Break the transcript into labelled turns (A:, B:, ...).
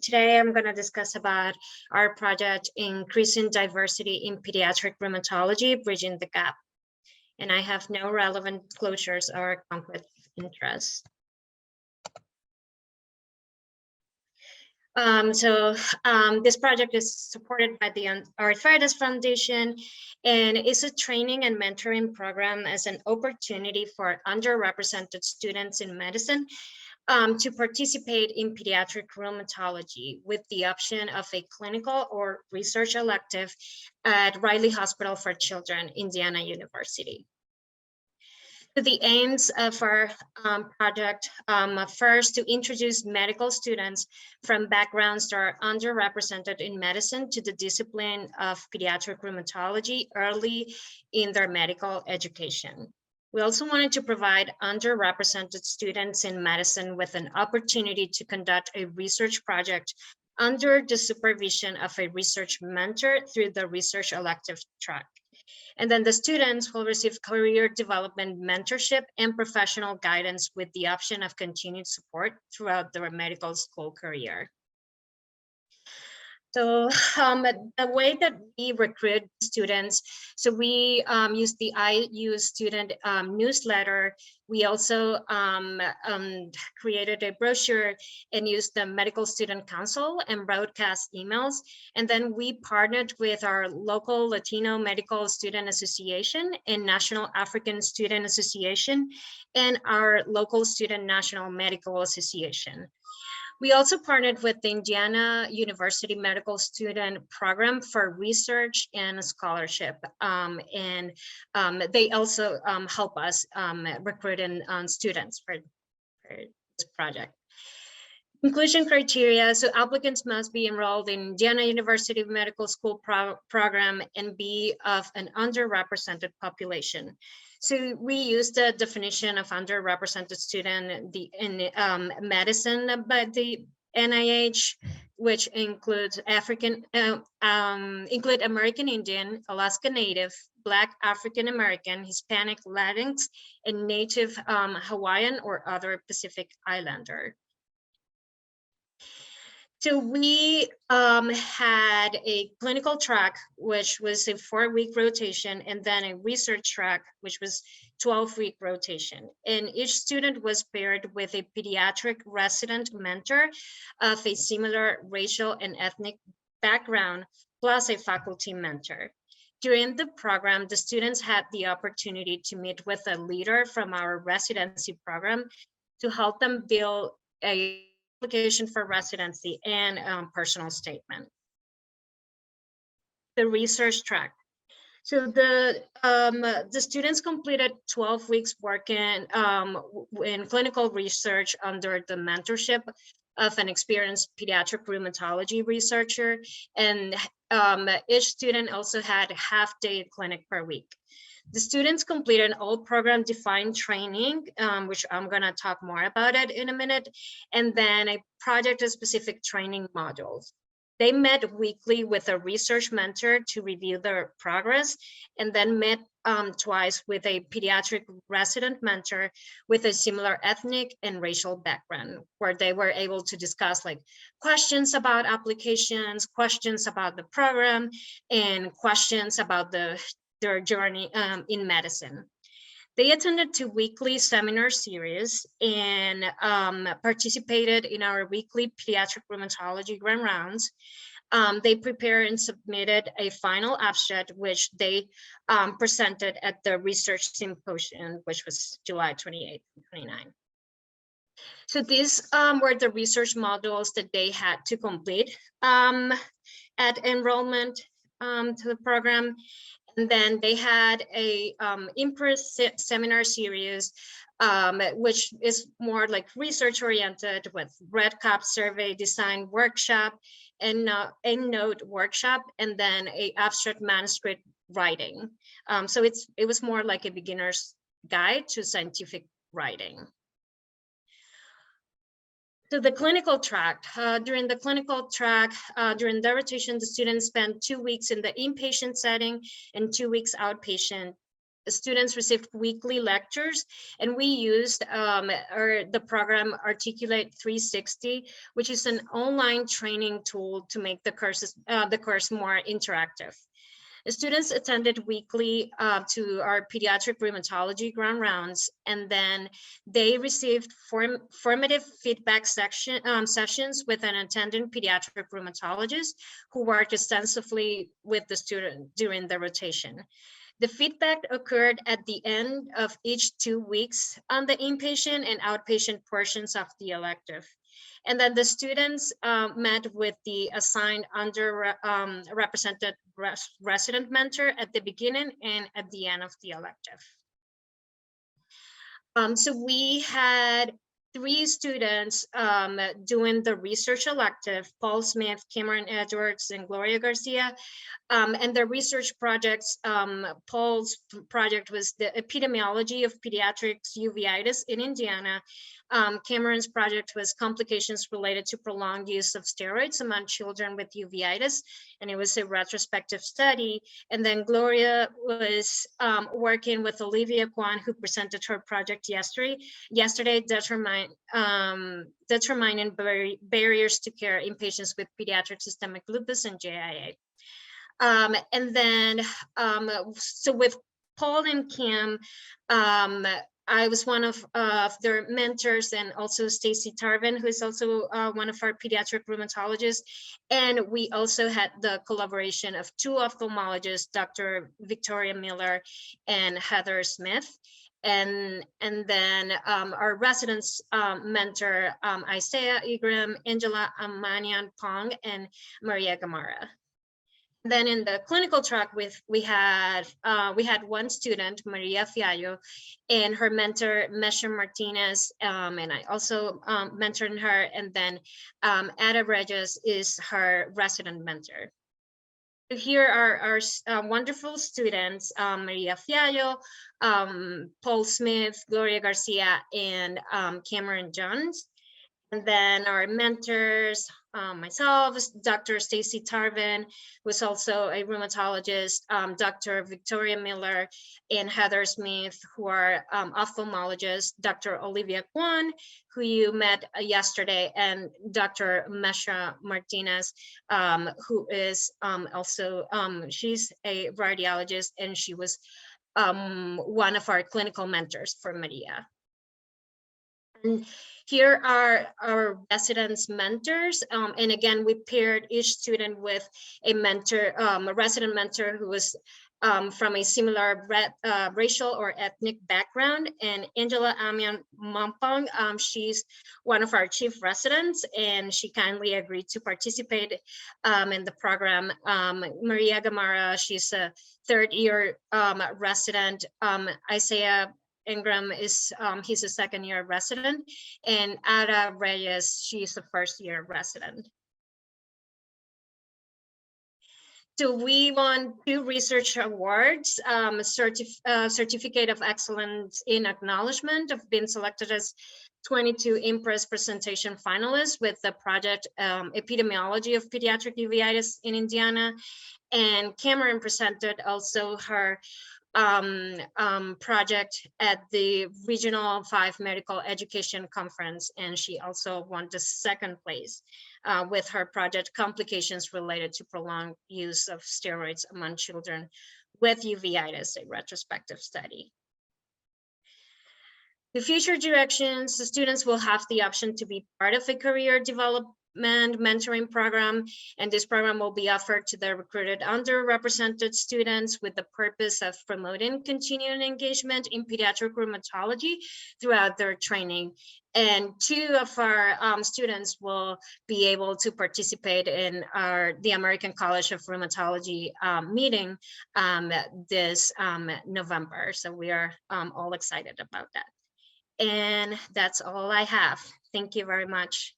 A: Today I'm going to discuss about our project Increasing Diversity in Pediatric Rheumatology, Bridging the Gap. And I have no relevant closures or conflict of interest. This project is supported by the Arthritis Foundation and is a training and mentoring program as an opportunity for underrepresented students in medicine to participate in pediatric rheumatology with the option of a clinical or research elective at Riley Hospital for Children, Indiana University. The aims of our project, first, to introduce medical students from backgrounds that are underrepresented in medicine to the discipline of pediatric rheumatology early in their medical education. We also wanted to provide underrepresented students in medicine with an opportunity to conduct a research project under the supervision of a research mentor through the research elective track. And then the students will receive career development mentorship and professional guidance with the option of continued support throughout their medical school career. So the way that we recruit students, so we use the IU student newsletter. We also created a brochure and used the Medical Student Council and broadcast emails. And then we partnered with our local Latino Medical Student Association and National African Student Association and our local Student National Medical Association. We also partnered with the Indiana University Medical Student Program for research and scholarship. They also help us recruit students for this project. Inclusion criteria, so applicants must be enrolled in Indiana University Medical School program and be of an underrepresented population. So we use the definition of underrepresented student in medicine by the NIH, which includes include American Indian, Alaska Native, Black, African American, Hispanic, Latinx, and Native Hawaiian or other Pacific Islander. So we had a clinical track, which was a 4-week rotation, and then a research track, which was 12-week rotation. And each student was paired with a pediatric resident mentor of a similar racial and ethnic background, plus a faculty mentor. During the program, the students had the opportunity to meet with a leader from our residency program to help them build a application for residency and personal statement. The research track. So the students completed 12 weeks working in clinical research under the mentorship of an experienced pediatric rheumatology researcher, and each student also had half-day clinic per week. The students completed all program defined training, which I'm gonna talk more about it in a minute, and then a project specific training modules. They met weekly with a research mentor to review their progress, and then met twice with a pediatric resident mentor with a similar ethnic and racial background, where they were able to discuss like questions about applications, questions about the program, and questions about their journey in medicine. They attended 2 weekly seminar series and participated in our weekly pediatric rheumatology grand rounds. They prepared and submitted a final abstract, which they presented at the research symposium, which was July 28 and 29. So these were the research modules that they had to complete at enrollment to the program. And then they had a IMPRS seminar series, which is more like research oriented with red cup survey design workshop and a note workshop, and then a abstract manuscript writing. So it was more like a beginner's guide to scientific writing. So the clinical track, during the clinical track, during the rotation, the students spent 2 weeks in the inpatient setting and 2 weeks outpatient. students received weekly lectures, and we used the program Articulate 360, which is an online training tool to make the course more interactive. The students attended weekly to our pediatric rheumatology ground rounds, and then they received formative feedback sessions with an attending pediatric rheumatologist who worked extensively with the student during the rotation. The feedback occurred at the end of each 2 weeks on the inpatient and outpatient portions of the elective. And then the students met with the assigned underrepresented resident mentor at the beginning and at the end of the elective. So we had 3 students doing the research elective: Paul Smith, Cameron Edwards, and Gloria Garcia. And the research projects, Paul's project was the epidemiology of pediatrics uveitis in Indiana. Cameron's project was complications related to prolonged use of steroids among children with uveitis, and it was a retrospective study. And then Gloria was working with Olivia Kwan, who presented her project yesterday, determining barriers to care in patients with pediatric systemic lupus and JIA. And then, so with Paul and Kim, I was one of their mentors, and also Stacy Tarvin, who is also one of our pediatric rheumatologists. And we also had the collaboration of 2 ophthalmologists, Dr. Victoria Miller and Heather Smith. And then our residents mentor, Isaiah Igram, Angela Amanian Pong, and Maria Gamara. Then in the clinical track, we had 1 student, Maria Fiallo, and her mentor, Mesha Martinez, and I also mentored her. And then Ada Reyes is her resident mentor. Here are our wonderful students: Maria Fiallo, Paul Smith, Gloria Garcia, and Cameron Jones. And then our mentors, myself, Dr. Stacy Tarvin, was also a rheumatologist, Dr. Victoria Miller and Heather Smith, who are ophthalmologists, Dr. Olivia Kwan, who you met yesterday, and Dr. Mesha Martinez, who is also, she's a radiologist, and she was one of our clinical mentors for Maria. And here are our residents mentors. And again, we paired each student with a mentor, a resident mentor who was from a similar racial or ethnic background. And Angela Amian Mampong, she's one of our chief residents, and she kindly agreed to participate in the program. Maria Gamara, she's a 3rd-year resident. Isaiah Ingram is he's a 2nd-year resident, and Ada Reyes, she's a 1st-year resident. So we won 2 research awards, Certificate of Excellence in Acknowledgement of being selected as 22 IMPRS presentation finalists with the project Epidemiology of Pediatric Uveitis in Indiana. And Cameron presented also her project at the Regional 5 Medical Education Conference, and she also won the 2nd place with her project Complications Related to Prolonged Use of Steroids Among Children with Uveitis, a retrospective study. The future directions: the students will have the option to be part of a career development mentoring program, and this program will be offered to the recruited underrepresented students with the purpose of promoting continuing engagement in pediatric rheumatology throughout their training. And 2 of our students will be able to participate in the American College of Rheumatology meeting this November. So we are all excited about that. And that's all I have. Thank you very much.